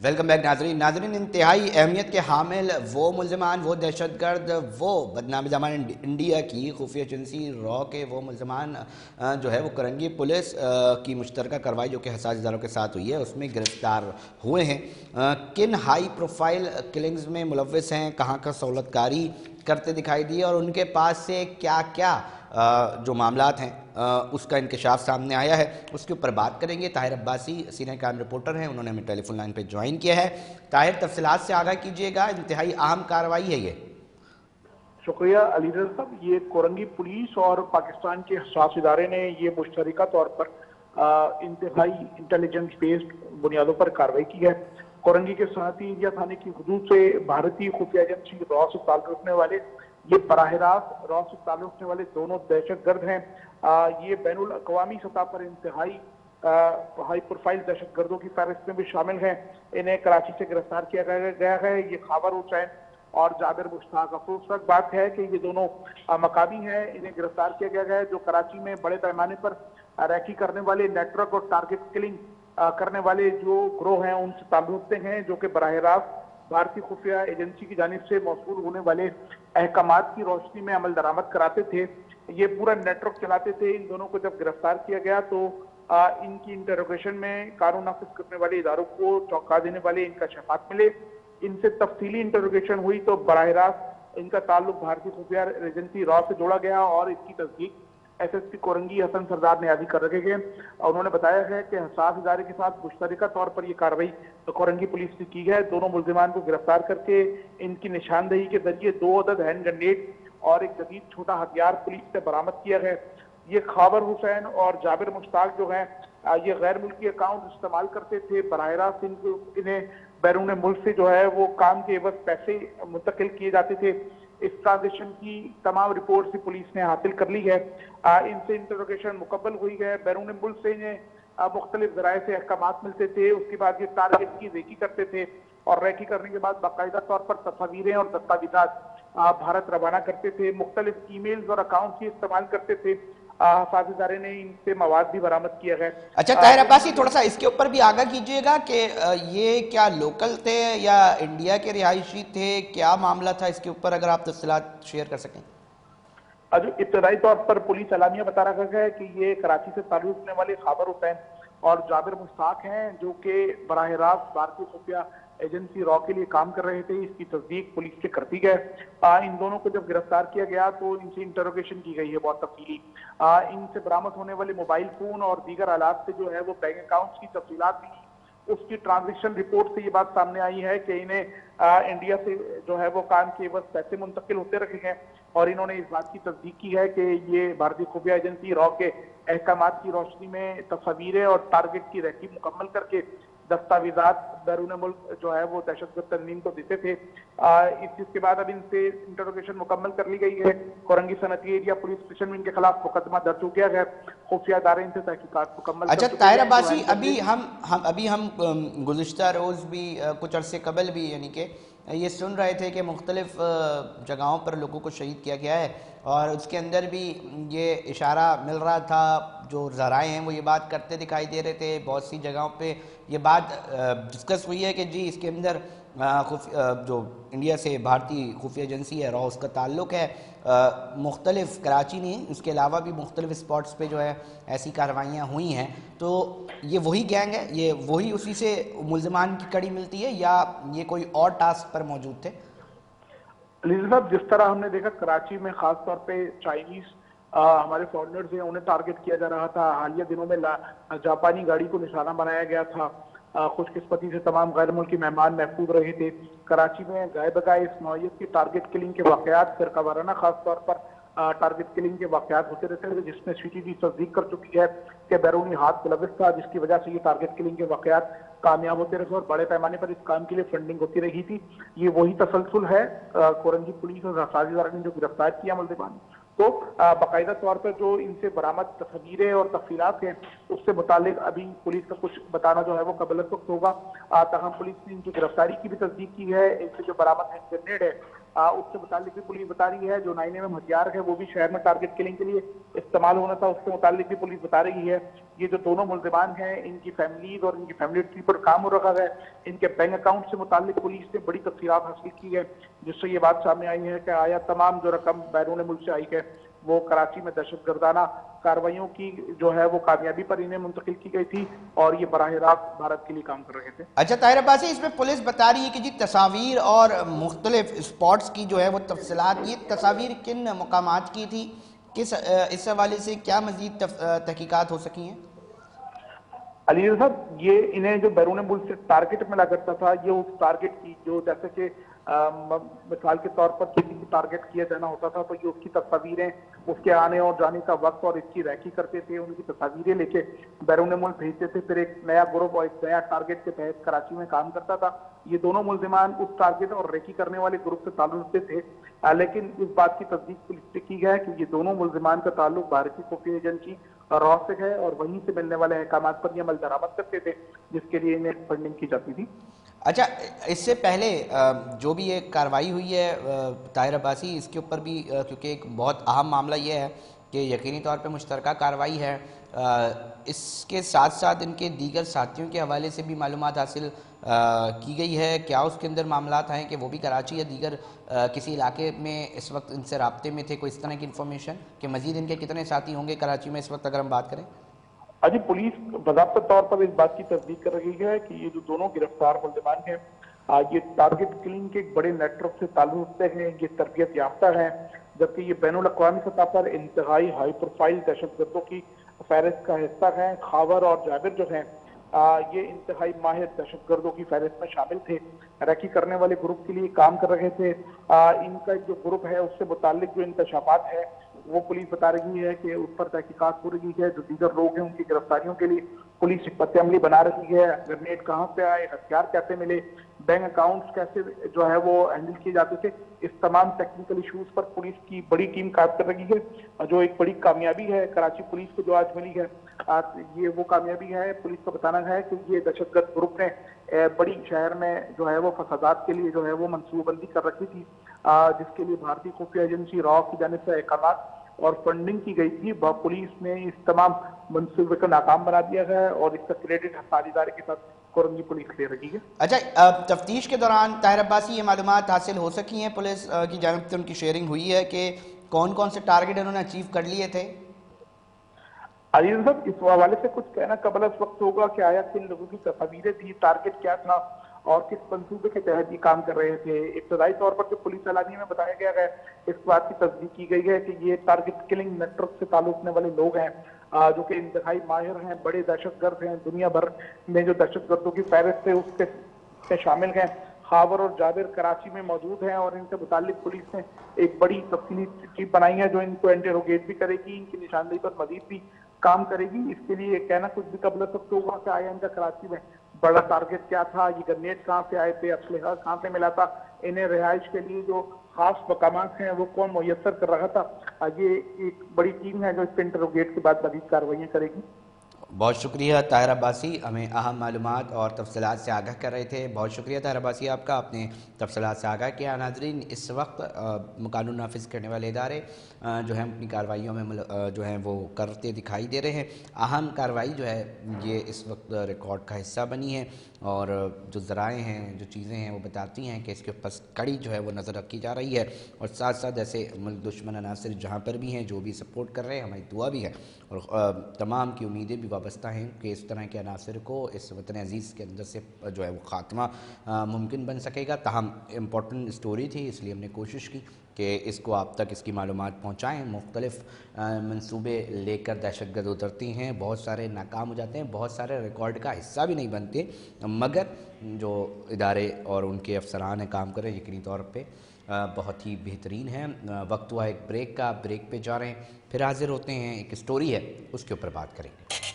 Welcome back नाजरीन। इंतहाई अहमियत के हामिल वो मुलजमान, वो दहशत गर्द, वो बदनाम ज़मान इंडिया की खुफिया एजेंसी रॉ के वो मुलजमान जो है वो करंगी पुलिस की मुश्तरका कार्रवाई जो कि हसास इदारों के साथ हुई है उसमें गिरफ्तार हुए हैं। किन हाई प्रोफाइल किलिंग्स में मुलव्वस हैं, कहाँ का सहूलतकारी करते दिखाई दिए और उनके पास से क्या क्या जो मामलात हैं उसका इंकशाफ सामने आया है, उसके ऊपर बात करेंगे। Tahir Abbasi senior crime reporter हैं, उन्होंने हमें टेलीफोन लाइन पे ज्वाइन किया है। ताहिर, तफसीलात से आगाह कीजिएगा, इंतहाई अहम कार्रवाई है ये। शुक्रिया अली रज़ा साहब। ये कोरंगी पुलिस और पाकिस्तान के हसास इदारे ने ये मुश्तरका तौर पर इंतहाई इंटेलिजेंस बेस्ड बुनियादों पर कार्रवाई की है। कोरंगी के सनती एरिया थाने की हदूद से भारतीय खुफिया एजेंसी रॉ से ताल्लुक़ रखने वाले ये बराह रास्त रॉ से ताल्लुक़ रखने वाले दोनों दहशत गर्द हैं। ये बैनुल अक़वामी सतह पर इंतहाई हाई प्रोफाइल दहशत गर्दों की फहरिस्त में भी शामिल हैं। इन्हें कराची से गिरफ्तार किया गया है। ये खाबर हुसैन और जाबिर मुश्ताक। अफसोसनाक बात है कि ये दोनों मकामी हैं। इन्हें गिरफ्तार किया गया है जो कराची में बड़े पैमाने पर रैकी करने वाले नेटवर्क और टारगेट किलिंग करने वाले जो ग्रोह हैं उनसे ताल्लुक हैं, जो कि बराह रास्त भारतीय खुफिया एजेंसी की जानिब से मौसूल होने वाले अहकामात की रोशनी में अमल दरामद कराते थे। ये पूरा नेटवर्क चलाते थे। इन दोनों को जब गिरफ्तार किया गया तो इनकी इंटरोगेशन में कानून नाफिज करने वाले इदारों को चौंका देने वाले इनका शफात मिले। इनसे तफसीली इंटरोगेशन हुई तो बराह रास्त इनका ताल्लुक भारतीय खुफिया एजेंसी रॉ से जोड़ा गया और इसकी तस्दीक एसएसपी कोरंगी हसन सरदार ने आदि कर रखे गए। उन्होंने बताया है कि हसास इदारे के साथ मुश्तरका तौर पर यह कार्रवाई कोरंगी पुलिस ने की है। दोनों मुलजिमान को गिरफ्तार करके इनकी निशानदही के जरिए 2 अदद हैंड ग्रेनेड और एक जदीद छोटा हथियार पुलिस से बरामद किया है। ये खाबर हुसैन और जाबिर मुश्ताक जो हैं ये गैर मुल्की अकाउंट इस्तेमाल करते थे। बराह रास्त इन्हें बैरून मुल्क से जो है वो काम के एवज पैसे मुंतकिल किए जाते थे। इस ट्रांजेक्शन की तमाम रिपोर्ट से पुलिस ने हासिल कर ली है। इनसे इंटरोगेशन मुकम्मल हुई है। बैरून मुल्क से इन्हें मुख्तलिफ जराए से अहकामात मिलते थे। उसके बाद ये टारगेट की रेकी करते थे और रेकी करने के बाद बाकायदा तौर पर तस्वीरें और दस्तावेजात भारत रवाना करते थे। मुख्तलिफ ईमेल्स और अकाउंट ही इस्तेमाल करते थे। हसास इदारे ने इनसे मवाद भी बरामद किया है। अच्छा ताहिर अब्बासी, थोड़ा सा इसके ऊपर भी आगाह कीजिएगा कि ये क्या लोकल थे या इंडिया के रिहायशी थे, क्या मामला था, इसके ऊपर अगर आप तफसीलात शेयर कर सकें। जो इब्तदाई तौर पर पुलिस अलामिया बता रखा है कि ये कराची से ताल्लुक रखने वाले खाबर हुसैन और जाबिर मुश्ताक हैं, जो कि बराह रास्त भारतीय खुफिया एजेंसी रॉ के लिए काम कर रहे थे। इसकी तस्दीक पुलिस से करती है। इन दोनों को जब गिरफ्तार किया गया तो इनसे इंटरोगेशन की गई है बहुत तफसीली। इनसे बरामद होने वाले मोबाइल फोन और दीगर आलात से जो है वो बैंक अकाउंट्स की तफसीलात भी, उसकी ट्रांजेक्शन रिपोर्ट से ये बात सामने आई है कि इन्हें इंडिया से जो है वो काम के एवज पैसे मुंतकिल होते रखे हैं और इन्होंने इस बात की तस्दीक की है कि ये भारतीय खुफिया एजेंसी रॉ के अहकामात की रोशनी में तस्वीरें और टारगेट की रैकी मुकम्मल करके दस्तावेजात बैरून मुल्क जो है वो दहशतगर्द तंजीम को देते थे। इस चीज के बाद अब इनसे इंटरोगेशन मुकम्मल कर ली गई है। कोरंगी सनती एरिया पुलिस स्टेशन में इनके खिलाफ मुकदमा दर्ज हो गया है। खुफिया इदारे इनसे तहकीकात मुकम्मल। अच्छा ताहिर अब्बासी, अभी हम गुज़िश्ता रोज़ भी कुछ अरसे कबल भी यानी कि ये सुन रहे थे कि मुख्तलिफ जगहों पर लोगों को शहीद किया गया है और उसके अंदर भी ये इशारा मिल रहा था, जो ज़राए हैं वो ये बात करते दिखाई दे रहे थे। बहुत सी जगहों पे ये बात डिस्कस हुई है कि जी इसके अंदर जो इंडिया से भारतीय खुफिया एजेंसी है रॉ उसका ताल्लुक है। मुख्तलिफ कराची नहीं, उसके अलावा भी मुख्तलिफ स्पॉट्स पे जो है ऐसी कार्रवाइयाँ हुई हैं। तो ये वही गैंग है, ये वही उसी से मुलजमान की कड़ी मिलती है या ये कोई और टास्क पर मौजूद थे? लीडर साहब, जिस तरह हमने देखा कराची में खास तौर पे चाइनीज हमारे फॉरनर्स हैं उन्हें टारगेट किया जा रहा था। हालिया दिनों में जापानी गाड़ी को निशाना बनाया गया था। खुशकिस्मती से तमाम गैर मुल्की मेहमान महफूज रहे थे। कराची में गाय बगाए इस नौयत की टारगेट किलिंग के वाकयात फिरका वाराना खास तौर पर टारगेट किलिंग के वाकयात होते रहते थे, जिसमें सीटीवी तस्दीक कर चुकी है कि बैरूनी हाथ मुलविस था, जिसकी वजह से ये टारगेट किलिंग के वाकयात कामयाब होते रहे और बड़े पैमाने पर इस काम के लिए फंडिंग होती रही थी। ये वही तसलसल है। कोरंगी पुलिस और हसास इदारे ने जो गिरफ्तार किया मुलजिमान तो बाकायदा तौर पर जो इनसे बरामद तस्वीरें और तफसीलात हैं उससे मुतालिक अभी पुलिस का कुछ बताना जो है वो कबल वक्त होगा। तहम पुलिस ने इनकी गिरफ्तारी की भी तस्दीक की है। इनसे जो बरामद हैंड ग्रेनेड है उससे मुतालिक भी पुलिस बता रही है। जो 9mm हथियार है वो भी शहर में टारगेट किलिंग के लिए इस्तेमाल होना था, उससे मुतालिक भी पुलिस बता रही है। ये जो दोनों मुलजिमान हैं, इनकी फैमिलीज और इनकी फैमिली ट्री पर काम हो रखा है। इनके बैंक अकाउंट से मुतालिक पुलिस ने बड़ी तफसीलात हासिल की है, जिससे ये बात सामने आई है कि आया तमाम जो रकम बैरून मुल्क से आई है वो कराची में दहशतगर्दाना कार्रवाइयों की जो है वो कामयाबी पर इन्हें मुंतकिल की गई थी और ये बराह रास्त भारत के लिए काम कर रहे थे। अच्छा ताहिर अब्बासी, इसमें पुलिस बता रही है कि जी तस्वीर और मुख्तलिफ स्पॉट्स की जो है वो तफसीलात, ये तस्वीर किन मकामात की थी, किस इस हवाले से क्या मजीद तहकीकात हो सकी हैं? अली साहब, ये इन्हें जो बैरून मुल्क से टारगेट मिला करता था, ये उस टारगेट की जो जैसे कि मिसाल के तौर पर किसी को टारगेट किया जाना होता था तो ये उसकी तस्वीरें, उसके आने और जाने का वक्त और इसकी रैकी करते थे, उनकी तस्वीरें लेके बैरून मुल्क भेजते थे। फिर एक नया ग्रुप और एक नया टारगेट के तहत कराची में काम करता था। ये दोनों मुलजिमान उस टारगेट और रैकी करने वाले ग्रुप से ताल्लुक थे, लेकिन इस बात की तस्दीक पुलिस ने की है कि ये दोनों मुलजिमान का ताल्लुक भारतीय खुफिया एजेंसी रॉ से है और वहीं से मिलने वाले अहकाम पर ये अमल दरामद करते थे, जिसके लिए इन्हें फंडिंग की जाती थी। अच्छा, इससे पहले जो भी ये कार्रवाई हुई है ताहिर अब्बासी, इसके ऊपर भी क्योंकि एक बहुत अहम मामला ये है कि यकीनी तौर पे मुश्तरका कार्रवाई है, इसके साथ साथ इनके दीगर साथियों के हवाले से भी मालूमात हासिल की गई है। क्या उसके अंदर मामलात हैं कि वो भी कराची या दीगर किसी इलाके में इस वक्त इनसे राब्ते में थे? कोई इस तरह की इन्फॉर्मेशन कि मजीद इनके कितने साथी होंगे कराची में इस वक्त अगर हम बात करें? अजी, पुलिस बाज़ाब्ता तौर पर इस बात की तस्दीक कर रही है कि ये जो दोनों गिरफ्तार मुलजिमान हैं, ये टारगेट किलिंग के एक बड़े नेटवर्क से ताल्लुक रखते हैं, ये तरबियत याफ्ता है, जबकि ये बैनुल अक़वामी सतह पर इंतहाई हाई प्रोफाइल दहशतगर्दों की फहरिस्त का हिस्सा है। खावर और जाबिर जो हैं, ये इंतहाई माहिर दहशतगर्दों की फहरिस्त में शामिल थे, रैकी करने वाले ग्रुप के लिए काम कर रहे थे। इनका जो ग्रुप है उससे मुतालिक जो इंकशाफात है वो पुलिस बता रही है कि उस पर तहकीकात हो रही है। जो दीगर लोग हैं उनकी गिरफ्तारियों के लिए पुलिस हिकमत अमली बना रही है। ग्रेनेड कहाँ से आए, हथियार कैसे मिले, बैंक अकाउंट्स कैसे जो है वो हैंडल किए जाते थे, इस तमाम टेक्निकल इश्यूज पर पुलिस की बड़ी टीम काम कर रही है। जो एक बड़ी कामयाबी है कराची पुलिस को जो आज मिली है, ये वो कामयाबी है। पुलिस का बताना है कि ये दहशतगर्द ग्रुप ने बड़ी शहर में जो है वो फसादात के लिए जो है वो मनसूबाबंदी कर रखी थी, जिसके लिए भारतीय खुफिया एजेंसी रॉ की जानिब से अहकामात और फंडिंग की गई थी। पुलिस ने इस तमाम मंसूबे को नाकाम बना दिया है और इसका क्रेडिट साझेदारी के साथ कोरंगी पुलिस ले रही है। अच्छा, तफ्तीश के दौरान ताहिर अब्बासी ये मालूमात हासिल हो सकी हैं, पुलिस की जानिब से उनकी शेयरिंग हुई है कि कौन कौन से टारगेट उन्होंने अचीव कर लिए थे? अजीज साहब, इस हवाले से कुछ कहना कबल इस वक्त होगा कि आया किन लोगों की तस्वीरें थी, टारगेट क्या था और किस मंसूबे के तहत ये काम कर रहे थे। इब्तदाई तौर पर जो पुलिस एलानिया में बताया गया है, इस बात की तस्दीक की गई है कि ये टारगेट किलिंग नेटवर्क से ताल्लुक रखने वाले लोग हैं, जो कि इंतहाई माहिर हैं, बड़े दहशतगर्द हैं। दुनिया भर में जो दहशतगर्दों की फहरिस्त है उसके शामिल हैं। खावर और जाबिर कराची में मौजूद हैं और इनसे मुतालिक पुलिस ने एक बड़ी तफसीली टीम बनाई है जो इनको इंटेरोगेट भी करेगी, इनकी निशानदेही पर मजीद भी काम करेगी। इसके लिए कहना कुछ भी कबल सकते होगा कि आया इनका कराची में बड़ा टारगेट क्या था, ये ग्रेनेड कहाँ से आए थे, असलहा कहाँ से मिला था, इन्हें रिहाइश के लिए जो खास मकामात हैं वो कौन मुयस्सर कर रहा था। ये एक बड़ी टीम है जो इस पर इंटरोगेट के बाद मजीद कार्रवाइयाँ करेगी। बहुत शुक्रिया ताहिर अब्बासी, हमें अहम मालूमात और तफसीलात से आगाह कर रहे थे। बहुत शुक्रिया ताहिर अब्बासी आपका, आपने तफसीलात से आगाह किया। नाज़रीन, इस वक्त कानून नाफिज करने वाले इदारे जो हैं अपनी कार्रवाइयों में जो हैं वो करते दिखाई दे रहे हैं। अहम कार्रवाई जो है ये इस वक्त रिकॉर्ड का हिस्सा बनी है और जो ज़राए हैं, जो चीज़ें हैं वो बताती हैं कि इसके ऊपर कड़ी जो है वो नज़र रखी जा रही है और साथ साथ ऐसे मुल्क दुश्मन अनासर जहाँ पर भी हैं, जो भी सपोर्ट कर रहे हैं, हमारी दुआ भी है और तमाम की उम्मीदें भी वाबस्ता हैं कि इस तरह के अनासर को इस वतन अज़ीज़ के अंदर से जो है वो ख़ात्मा मुमकिन बन सकेगा। ताहम इम्पॉर्टेंट स्टोरी थी, इसलिए हमने कोशिश की कि इसको आप तक इसकी मालूमात पहुँचाएँ। मुख्तलिफ़ मंसूबे लेकर दहशतगर्द उतरती हैं, बहुत सारे नाकाम हो जाते हैं, बहुत सारे रिकॉर्ड का हिस्सा भी नहीं बनते, मगर जो इदारे और उनके अफसरान हैं काम कर रहे हैं यकीनी तौर पे बहुत ही बेहतरीन है। वक्त हुआ एक ब्रेक का, ब्रेक पे जा रहे हैं, फिर हाजिर होते हैं, एक स्टोरी है उसके ऊपर बात करेंगे।